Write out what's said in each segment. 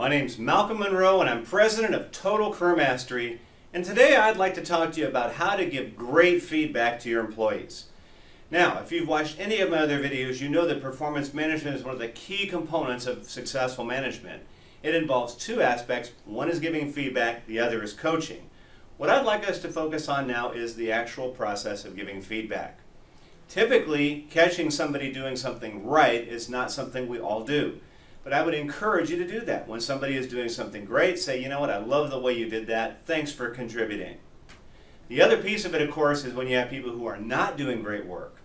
My name's Malcolm Munro and I'm president of Total Career Mastery, and today I'd like to talk to you about how to give great feedback to your employees. Now, if you've watched any of my other videos, you know that performance management is one of the key components of successful management. It involves two aspects. One is giving feedback, the other is coaching. What I'd like us to focus on now is the actual process of giving feedback. Typically, catching somebody doing something right is not something we all do. But I would encourage you to do that. When somebody is doing something great, say, you know what, I love the way you did that. Thanks for contributing. The other piece of it, of course, is when you have people who are not doing great work.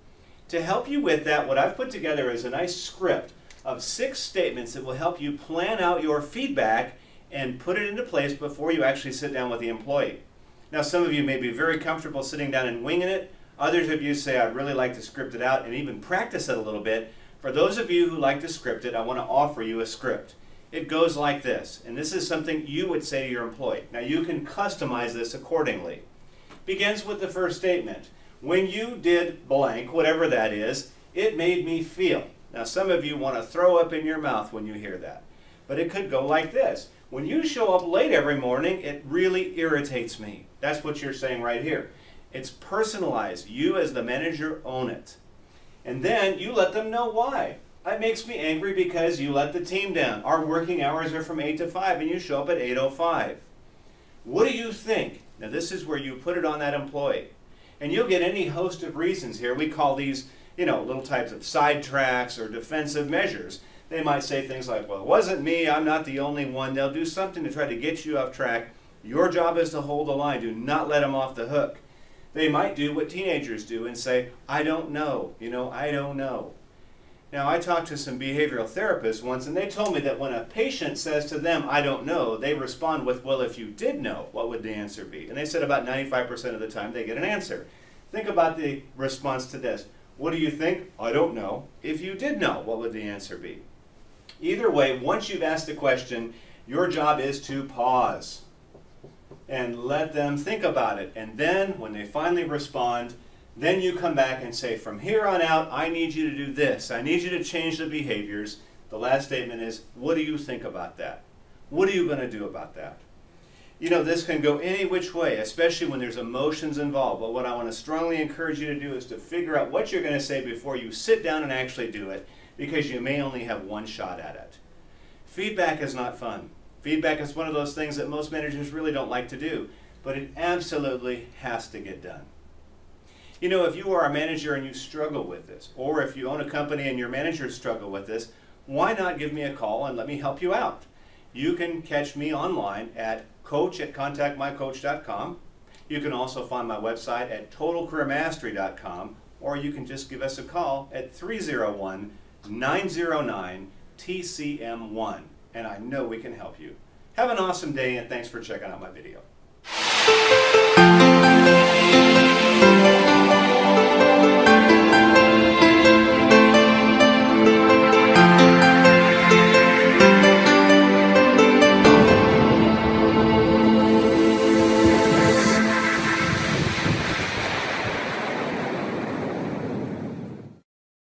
To help you with that, what I've put together is a nice script of 6 statements that will help you plan out your feedback and put it into place before you actually sit down with the employee. Now, some of you may be very comfortable sitting down and winging it. Others of you say, I'd really like to script it out and even practice it a little bit. For those of you who like to script it, I want to offer you a script. It goes like this, and this is something you would say to your employee. Now, you can customize this accordingly. Begins with the first statement. When you did blank, whatever that is, it made me feel. Now, some of you want to throw up in your mouth when you hear that. But it could go like this. When you show up late every morning, it really irritates me. That's what you're saying right here. It's personalized. You as the manager own it. And then you let them know why. It makes me angry because you let the team down. Our working hours are from 8 to 5 and you show up at 8:05. What do you think? Now this is where you put it on that employee. And you'll get any host of reasons here. We call these, little types of sidetracks or defensive measures. They might say things like, well, it wasn't me, I'm not the only one. They'll do something to try to get you off track. Your job is to hold the line. Do not let them off the hook. They might do what teenagers do and say, I don't know, I don't know. Now, I talked to some behavioral therapists once, and they told me that when a patient says to them, I don't know, they respond with, well, if you did know, what would the answer be? And they said about 95% of the time they get an answer. Think about the response to this. What do you think? I don't know. If you did know, what would the answer be? Either way, once you've asked the question, your job is to pause and let them think about it. And then, when they finally respond, then you come back and say, from here on out, I need you to do this. I need you to change the behaviors. The last statement is, what do you think about that? What are you going to do about that? This can go any which way, especially when there's emotions involved. But what I want to strongly encourage you to do is to figure out what you're going to say before you sit down and actually do it, because you may only have one shot at it. Feedback is not fun. Feedback is one of those things that most managers really don't like to do, but it absolutely has to get done. If you are a manager and you struggle with this, or if you own a company and your managers struggle with this, why not give me a call and let me help you out? You can catch me online at coach@contactmycoach.com. You can also find my website at totalcareermastery.com, or you can just give us a call at 301-909-TCM1. And I know we can help you. Have an awesome day, and thanks for checking out my video.